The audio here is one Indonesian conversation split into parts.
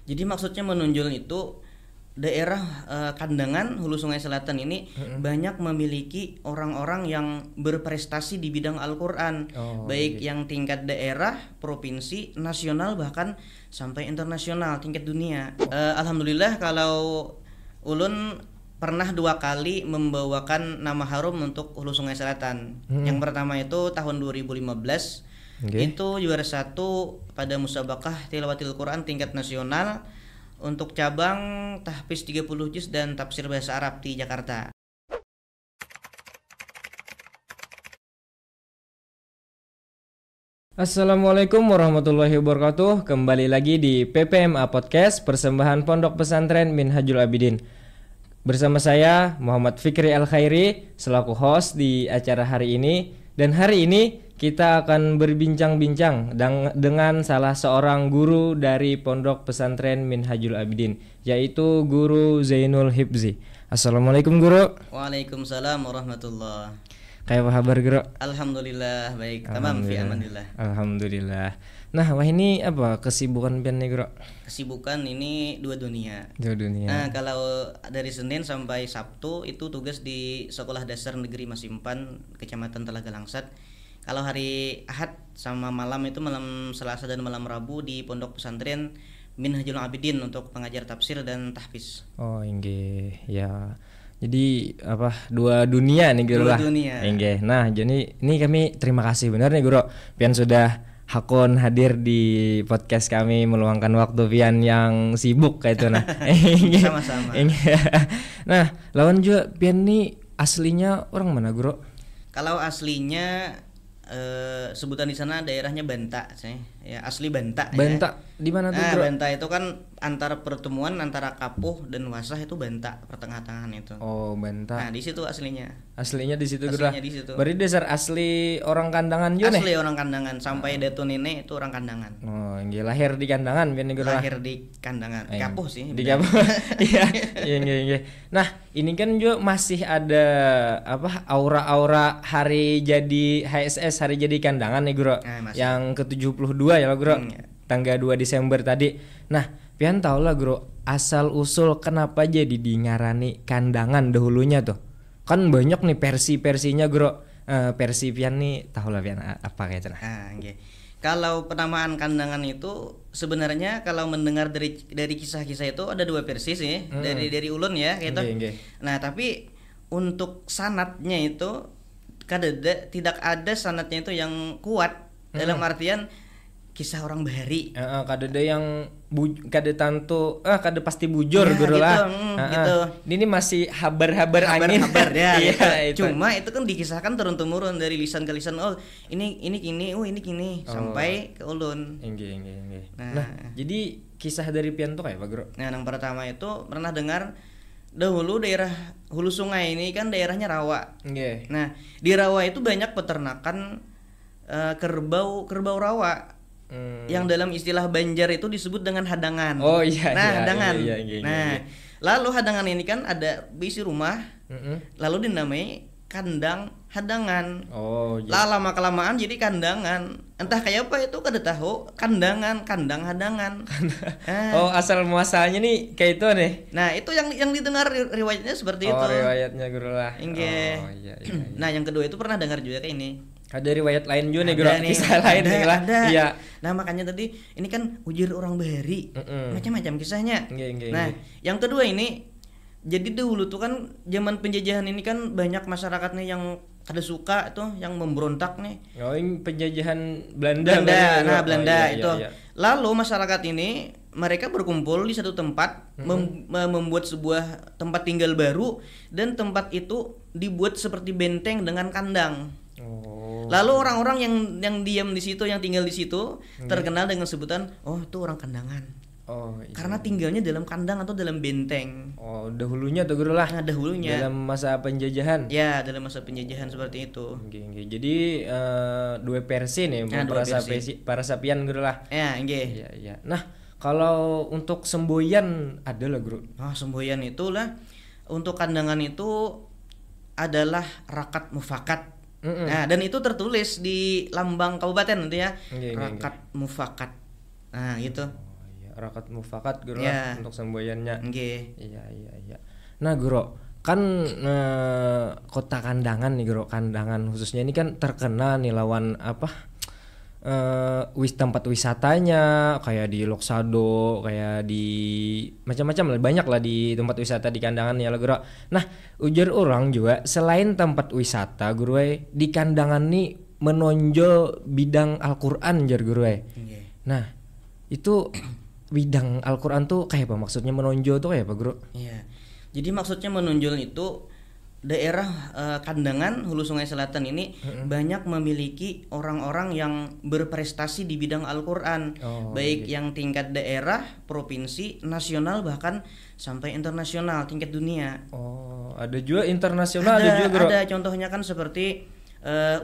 Jadi maksudnya menonjol itu daerah Kandangan Hulu Sungai Selatan ini banyak memiliki orang-orang yang berprestasi di bidang Al-Qur'an, baik yang tingkat daerah, provinsi, nasional bahkan sampai internasional tingkat dunia. Alhamdulillah kalau ulun pernah 2 kali membawakan nama harum untuk Hulu Sungai Selatan. Yang pertama itu tahun 2015. Itu juara 1 pada musabaqah tilawatil Quran tingkat nasional untuk cabang tahfiz 30 juz dan tafsir bahasa Arab di Jakarta. Assalamualaikum warahmatullahi wabarakatuh. Kembali lagi di PPMA Podcast, persembahan Pondok Pesantren Minhajul Abidin. Bersama saya Muhammad Fikri Al-Khairi selaku host di acara hari ini. Dan hari ini kita akan berbincang-bincang dengan salah seorang guru dari Pondok Pesantren Minhajul Abidin, yaitu Guru Zainul Hibzi. Assalamualaikum Guru. Waalaikumsalam warahmatullah. Kayak apa kabar Guru? Alhamdulillah baik. Tamam fi amanillah. Alhamdulillah. Nah, wah ini apa kesibukan pian nih Guru? Kesibukan ini 2 dunia. 2 dunia. Nah, kalau dari Senin sampai Sabtu itu tugas di Sekolah Dasar Negeri Masimpan, Kecamatan Telaga Langsat. Kalau hari Ahad sama malam itu malam Selasa dan malam Rabu di Pondok Pesantren Minhajul Abidin untuk pengajar tafsir dan tahfiz. Oh, inggih. Ya. Jadi apa 2 dunia nih Guru lah. 2 dunia. Inggih. Nah, jadi ini kami terima kasih benar nih Guru. Pian sudah hakon hadir di podcast kami, meluangkan waktu pian yang sibuk kayak itu nah. Sama-sama. Nah, lawan juga pian nih aslinya orang mana Guru? Kalau aslinya sebutan di sana daerahnya Banta, ya asli Banta. Banta ya. Di mana tuh Nah, Bro? Banta itu kan antara pertemuan antara Kapuh dan Wasah itu Banta, pertengah-tengahan itu. Oh, Banta. Nah, di situ aslinya. Aslinya di situ Guru. Aslinya di situ. Berarti dasar asli orang Kandangan juga nih. Asli orang Kandangan sampai Datu Nenek itu orang Kandangan. Oh, inggih lahir di Kandangan pian nih Guru. Lahir di Kandangan, di Kapuh sih. Di Kapuh. Iya, iya. Nah, ini kan juga masih ada apa aura-aura hari jadi HSS, hari jadi Kandangan nih Guru. Yang ke-72 ya Guru. Tanggal 2 Desember tadi. Nah, pian tahu lah Guru, asal usul kenapa jadi dingarani Kandangan dahulunya tuh. Kan banyak nih versi-versinya Guru. Versi pian nih tahu lah pian apa kayak itu nah. Okay. Kalau penamaan Kandangan itu sebenarnya kalau mendengar dari kisah-kisah itu ada 2 versi sih. Dari ulun ya gitu. Nah, tapi untuk sanadnya itu tidak ada sanadnya itu yang kuat. Dalam artian kisah orang bahari. Kadeda yang kada tantu kada pasti bujur ya, Guru gitu, lah. Gitu. Ini masih habar-habar angin. Habar ya. Iya, itu. Cuma itu kan dikisahkan turun-temurun dari lisan ke lisan. Oh, ini kini, ini kini sampai ke ulun. Inggih. Nah, jadi kisah dari pian tuh kayak apa, Guru? Nah, yang pertama itu pernah dengar dahulu daerah hulu sungai ini kan daerahnya rawa. Nah, di rawa itu banyak peternakan kerbau rawa. Yang dalam istilah Banjar itu disebut dengan hadangan. Oh iya. Nah, hadangan. Iya. Nah, lalu hadangan ini kan ada berisi rumah. Lalu dinamai kandang hadangan. Oh iya. Lama kelamaan jadi kandangan. Entah kayak apa itu kada tahu. Kandang hadangan. Oh, asal muasalnya nih kayak itu nih. Nah, itu yang didengar riwayatnya seperti itu. Oh, riwayatnya Guru lah. Inggih. Oh iya. Nah, yang kedua itu pernah dengar juga kayak ini. Ada riwayat lain juga nih Guru, kisah lain nih lah. Iya. Nah, makanya tadi ini kan ujir orang bahari. Macam-macam kisahnya. Nah, yang kedua ini jadi dahulu tuh kan zaman penjajahan ini kan banyak masyarakatnya yang kada suka tuh yang memberontak nih. Oh, ini penjajahan Belanda. Belanda itu. Iya. Lalu masyarakat ini mereka berkumpul di satu tempat membuat sebuah tempat tinggal baru dan tempat itu dibuat seperti benteng dengan kandang. Lalu orang-orang yang diam di situ, yang tinggal di situ terkenal dengan sebutan itu orang Kandangan. Oh, iya. Karena tinggalnya dalam kandang atau dalam benteng. Oh, dahulunya tuh Guru lah. Nah, dahulunya. Dalam masa penjajahan. Ya, dalam masa penjajahan seperti itu. Jadi 2 versi nih para sapian Guru lah. Ya, nggih. Iya. Nah, kalau untuk semboyan ada lah Guru. Semboyan itulah untuk Kandangan itu adalah rakat mufakat. Nah, dan itu tertulis di lambang kabupaten nanti ya. Rakat mufakat. Nah, gitu. Harakat Mufakat guru lah untuk semboyannya. Iya. Nah guru kan kota Kandangan nih guru, Kandangan khususnya ini kan terkenal nih lawan tempat wisatanya kayak di Loksado, kayak di macam-macam lah, banyak lah di tempat wisata di Kandangan ya guru. Nah ujar orang juga selain tempat wisata guru di Kandangan nih menonjol bidang Al-Quran jar guru. Nah itu bidang Al-Quran tuh kayak apa maksudnya menonjol tuh kayak apa guru? Iya. Jadi maksudnya menonjol itu daerah Kandangan Hulu Sungai Selatan ini banyak memiliki orang-orang yang berprestasi di bidang Al-Quran, baik yang tingkat daerah, provinsi, nasional, bahkan sampai internasional tingkat dunia. Oh, ada juga internasional, ada juga guru. Ada contohnya kan seperti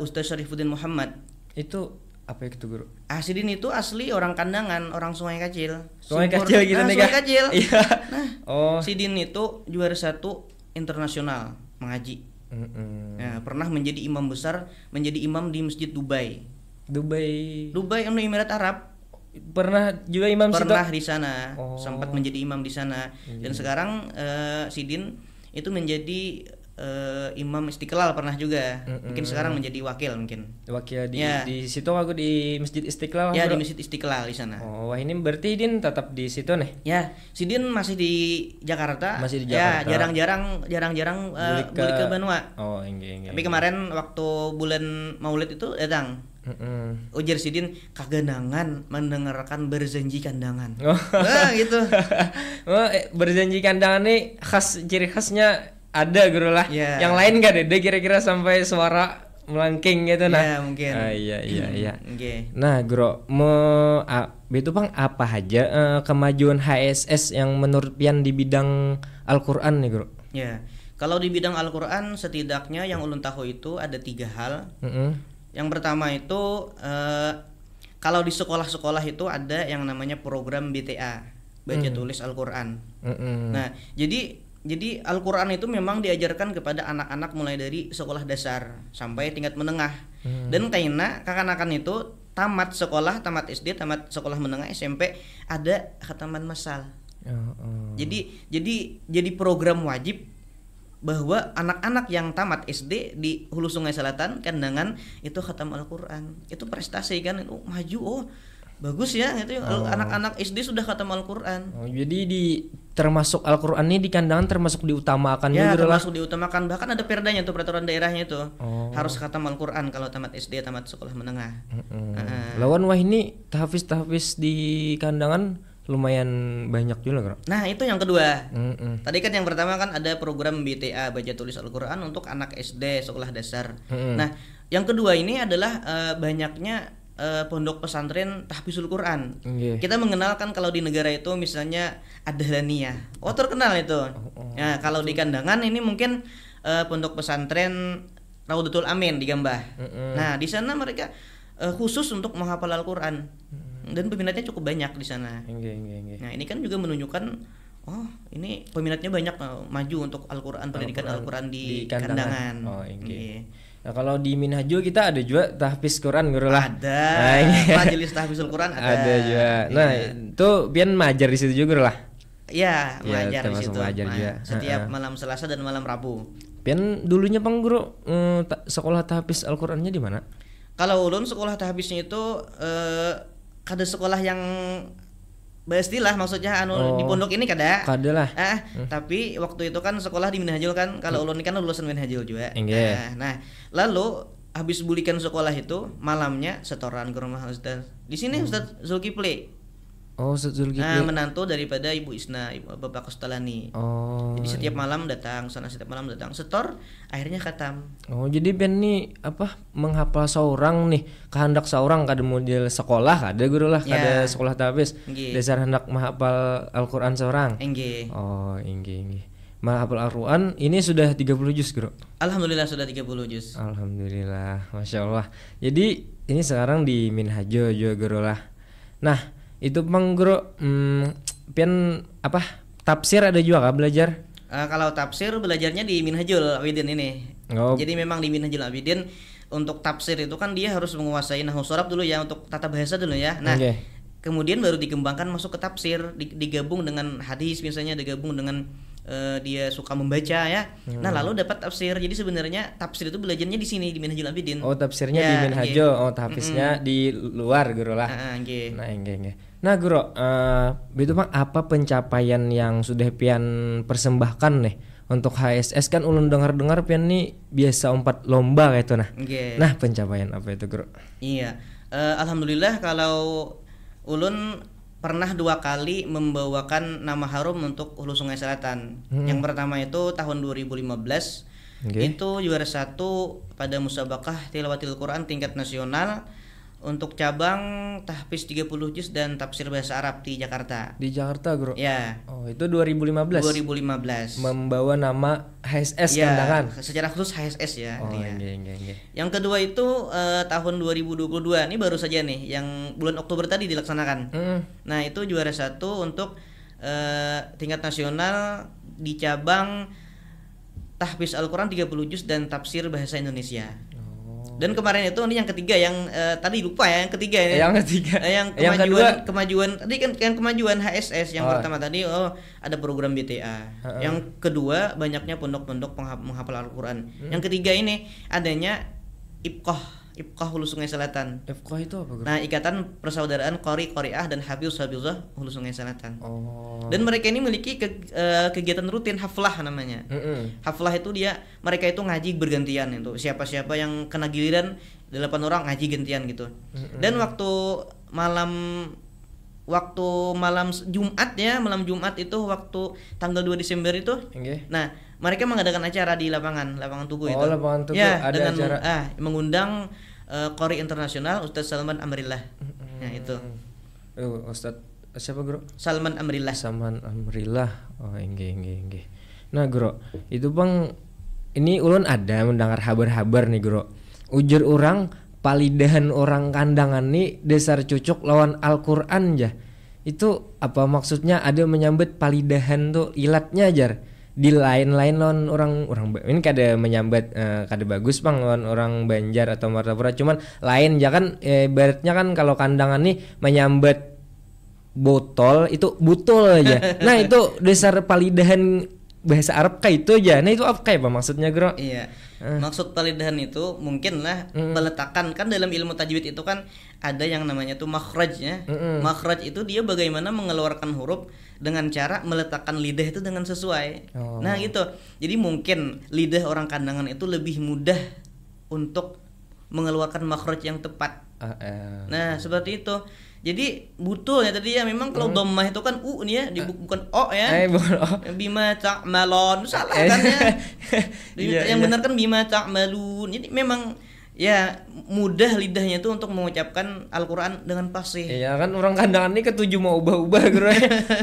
Ustaz Syarifuddin Muhammad. Itu apa itu guru? Sidin itu asli orang Kandangan, orang Sungai Kacil. Sungai Kacil gitu nih. Sungai Kacil. Iya. Nah, Sidin itu juara 1 internasional mengaji. Nah, pernah menjadi imam besar, menjadi imam di Masjid Dubai, Uni Emirat Arab. Pernah juga imam di sana. Sempat menjadi imam di sana. Dan sekarang Sidin itu menjadi imam Istiqlal pernah juga. Mungkin sekarang menjadi wakil di situ aku di Masjid Istiqlal. Ya, di Masjid Istiqlal di sana. Wah ini berarti Din tetap di situ nih. Ya, Sidin masih di Jakarta. Masih di Jakarta. Ya, jarang-jarang balik ke Banua. Enggak. Tapi kemarin waktu bulan Maulid itu datang. Ujar Sidin, Kagandangan mendengarkan berjanji Kandangan. Gitu. Berjanji Kandangan nih ciri khasnya ada guru lah. Yang lain gak ada kira-kira sampai suara melengking gitu nah. Ya mungkin. Iya. Nah guru itu bang apa aja kemajuan HSS yang menurut pian di bidang Al-Quran nih guru? Ya, kalau di bidang Al-Quran setidaknya yang ulun tahu itu ada 3 hal. Yang pertama itu kalau di sekolah-sekolah itu ada yang namanya program BTA, baca tulis Al-Quran. Nah jadi Al-Quran itu memang diajarkan kepada anak-anak mulai dari sekolah dasar sampai tingkat menengah. Dan karena kakak-kanakan itu tamat sekolah, tamat SD, tamat sekolah menengah, SMP ada khataman masal. Jadi program wajib bahwa anak-anak yang tamat SD di Hulu Sungai Selatan, Kandangan itu khatam Al-Quran. Itu prestasi kan, maju, bagus ya gitu. Anak-anak SD sudah khatam Al-Quran. Jadi termasuk Al-Quran ini di Kandangan termasuk diutamakan ya, termasuk diutamakan. Bahkan ada perdanya tuh, peraturan daerahnya itu. Harus khatam Al-Quran kalau tamat SD, tamat sekolah menengah. Lawan wah ini tahfiz di Kandangan lumayan banyak juga bro. Nah itu yang kedua. Tadi kan yang pertama kan ada program BTA, baca tulis Al-Quran untuk anak SD sekolah dasar. Nah yang kedua ini adalah banyaknya pondok pesantren tahfizul Quran. Kita mengenalkan kalau di negara itu misalnya Ad-Dahlaniyah. Terkenal itu. Nah kalau di Kandangan ini mungkin pondok pesantren Raudatul Amin di Gambah. Nah di sana mereka khusus untuk menghafal Al-Quran. Dan peminatnya cukup banyak di sana. Nah ini kan juga menunjukkan ini peminatnya banyak maju untuk Al-Quran, pendidikan Al-Quran di Kandangan. Nah kalau di Minhajul kita ada juga tahfiz Quran guru lah. Ada. Majelis tahfizul Quran ada. Ada juga. Nah itu pian majar di situ juga lah. Iya, majar di situ. Setiap malam Selasa dan malam Rabu. Pian dulunya Bang Guru sekolah tahfiz Al-Qurannya di mana? Kalau ulun sekolah tahfiznya itu kada sekolah yang bestilah maksudnya di pondok ini kada lah. Tapi waktu itu kan sekolah di Minhajul kan. Kalau ulun kan lulusan Minhajul juga. Nah, lalu habis bulikan sekolah itu malamnya setoran ke rumah Ustaz. Di sini Ustaz Zulkifli. Ustaz Zulkifli. Menantu daripada Ibu Isna, Bapak Kostalani. Jadi setiap malam datang setor, akhirnya khatam. Jadi ben nih menghafal seorang nih, kehendak seorang kada model sekolah, kada guru lah, kada sekolah tahfiz. Dasar hendak menghafal Al-Qur'an seorang. Inggih. Menghafal Al-Qur'an ini sudah 30 juz, Guru. Alhamdulillah sudah 30 juz. Alhamdulillah, Masya Allah. Jadi ini sekarang di Minhajul juga Guru lah. Nah, itu Bang Guru pian tafsir ada juga kah belajar? Kalau tafsir belajarnya di Minhajul Abidin ini. Jadi memang di Minhajul Abidin untuk tafsir itu kan dia harus menguasai nahwu sharaf dulu ya, untuk tata bahasa dulu ya. Nah, kemudian baru dikembangkan masuk ke tafsir, digabung dengan hadis misalnya, digabung dengan dia suka membaca ya. Nah, lalu dapat tafsir. Jadi sebenarnya tafsir itu belajarnya di sini di Minhajul Abidin. Oh, tafsirnya di Minhajul. Oh, tafsirnya di luar Guru lah. Nggih. Nah, nggih. Nah, Guru, itu Bang apa pencapaian yang sudah pian persembahkan nih untuk HSS? Kan ulun dengar-dengar pian nih biasa 4 lomba kayak itu nah. Okay. Nah, pencapaian apa itu, Guru? Iya. Alhamdulillah kalau ulun pernah 2 kali membawakan nama harum untuk Hulu Sungai Selatan. Yang pertama itu tahun 2015. Itu juara 1 pada musabaqah tilawatil Quran tingkat nasional untuk cabang tahfiz 30 juz dan tafsir bahasa Arab di Jakarta. Di Jakarta, Guru? Ya. Oh, itu 2015. 2015. Membawa nama HSS ya, kandangan. Secara khusus HSS ya. Oh, iya. Yang kedua itu tahun 2022. Ini baru saja nih yang bulan Oktober tadi dilaksanakan. Nah, itu juara 1 untuk tingkat nasional di cabang tahfiz Al-Qur'an 30 juz dan tafsir bahasa Indonesia. Dan kemarin itu ini yang ketiga yang tadi lupa ya yang ketiga ya. Yang ketiga. Yang kemajuan tadi kan kemajuan HSS yang pertama tadi ada program BTA. Yang kedua banyaknya pondok-pondok menghafal Al-Qur'an. Yang ketiga ini adanya Ifqah Hulu Sungai Selatan. Ifqah itu apa, Guru? Nah, Ikatan Persaudaraan Qori-Qoriah dan Hafiz-Hafizah Hulu Sungai Selatan. Oh. Dan mereka ini memiliki kegiatan rutin haflah namanya. Haflah itu mereka itu ngaji bergantian itu. Siapa-siapa yang kena giliran 8 orang ngaji gantian gitu. Dan waktu malam Jumat itu waktu tanggal 2 Desember itu. Nah, mereka mengadakan acara di lapangan Tugu itu. Lapangan Tugu ya, ada dengan acara. Mengundang Qori internasional Ustaz Salman Amrillah. Nah, itu. Ustaz siapa, Guru? Salman Amrillah. Oh, nggih. Nah, Guru, itu Bang ini ulun ada mendengar habar-habar nih, Guru. Ujur orang palidahan orang kandangan nih dasar cucuk lawan Al-Qur'an ja. Itu apa maksudnya ada menyambut palidahan tuh ilatnya jar. Di lain-lain lawan orang ini kada menyambat kada bagus Bang lawan orang Banjar atau Martapura, cuman lain ya kan ibaratnya kan kalau kandangan nih menyambat botol itu butol aja. Nah, itu dasar palidahan bahasa Arab kayak itu aja. Nah, itu apa kayak apa maksudnya, Bro? Iya. Maksud palidahan itu mungkinlah peletakan kan dalam ilmu tajwid itu kan ada yang namanya tuh makhrajnya. Makhraj itu dia bagaimana mengeluarkan huruf dengan cara meletakkan lidah itu dengan sesuai. Nah, gitu. Jadi mungkin lidah orang kandangan itu lebih mudah untuk mengeluarkan makhraj yang tepat. Nah, seperti itu. Jadi butul ya tadi ya memang kalau dhammah itu kan nih ya bukan o ya. Bukan o. Bima ta'malun salah kan ya. Yang benar kan bima ta'malun. Jadi memang ya mudah lidahnya itu untuk mengucapkan Al-Qur'an dengan fasih. Iya kan orang kandangan ini ketujuh mau ubah-ubah Guru.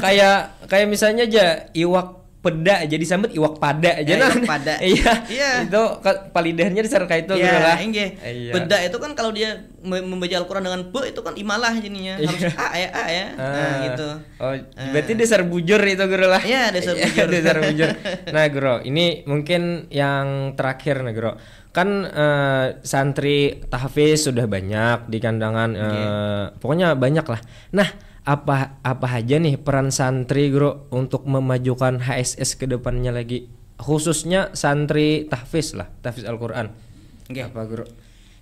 kayak misalnya aja iwak peda jadi sambet iwak pada aja iwak pada. Iya. Itu palidahnya dasar kayak itu Gitu lah. Iya. Peda itu kan kalau dia membaca Al-Qur'an dengan be itu kan imalah jadinya. Harus a ya. Nah, gitu. Oh, berarti dasar bujur itu Guru lah. Iya, dasar bujur. Dasar bujur. Nah, Guru, ini mungkin yang terakhir nih, Guru. Kan santri tahfiz sudah banyak di kandangan pokoknya banyak lah. Nah, apa aja nih peran santri Guru untuk memajukan HSS ke depannya lagi, khususnya santri tahfiz Al-Qur'an. Apa Guru?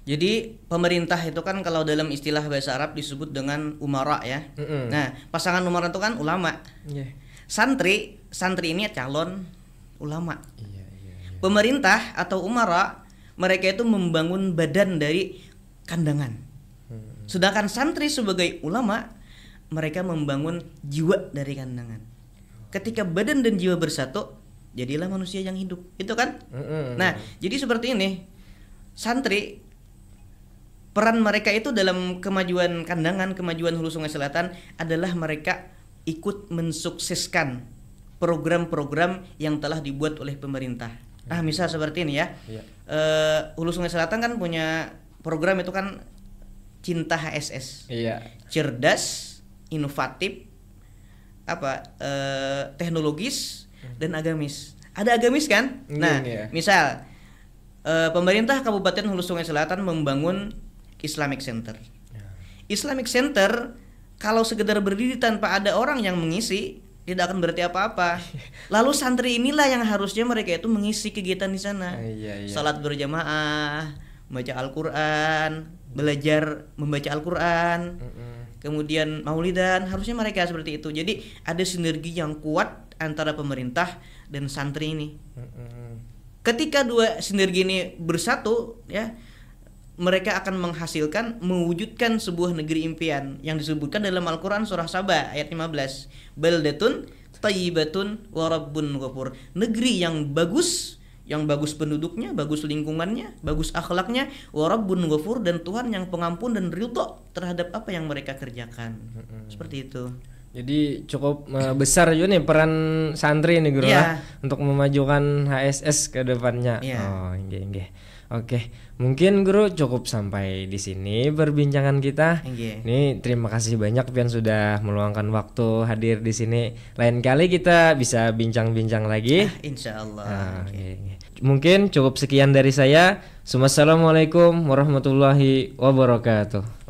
Jadi pemerintah itu kan kalau dalam istilah bahasa Arab disebut dengan umara ya. Nah, pasangan umara itu kan ulama. Santri ini calon ulama. Pemerintah atau umara mereka itu membangun badan dari kandangan. Sedangkan santri sebagai ulama mereka membangun jiwa dari kandangan. Ketika badan dan jiwa bersatu, jadilah manusia yang hidup. Itu kan? Nah, jadi seperti ini. Santri peran mereka itu dalam kemajuan kandangan, kemajuan Hulu Sungai Selatan adalah mereka ikut mensukseskan program-program yang telah dibuat oleh pemerintah. Nah, misal seperti ini ya. Hulu Sungai Selatan kan punya program itu kan Cinta HSS. Cerdas, inovatif, teknologis dan agamis. Ada agamis kan? Nah, misal pemerintah Kabupaten Hulu Sungai Selatan membangun Islamic Center. Islamic Center kalau sekedar berdiri tanpa ada orang yang mengisi, tidak akan berarti apa-apa. Lalu santri inilah yang harusnya mereka itu mengisi kegiatan di sana. Salat berjamaah, membaca Al-Qur'an, belajar membaca Al-Qur'an. Kemudian maulidan, harusnya mereka seperti itu. Jadi ada sinergi yang kuat antara pemerintah dan santri ini. Ketika dua sinergi ini bersatu, ya, mereka akan mewujudkan sebuah negeri impian yang disebutkan dalam Al-Quran surah Saba ayat 15. Baldatun thayyibatun wa rabbun ghafur. Negeri yang bagus penduduknya, bagus lingkungannya, bagus akhlaknya, wa rabbun ghafur, dan Tuhan yang pengampun dan ridho terhadap apa yang mereka kerjakan. Seperti itu. Jadi cukup besar juga nih peran santri nih Guru untuk memajukan HSS ke depannya. Oh, nggih. Oke, mungkin Guru cukup sampai di sini perbincangan kita. Nih, terima kasih banyak Pian sudah meluangkan waktu hadir di sini. Lain kali kita bisa bincang-bincang lagi. Insyaallah. Mungkin cukup sekian dari saya. Assalamualaikum warahmatullahi wabarakatuh.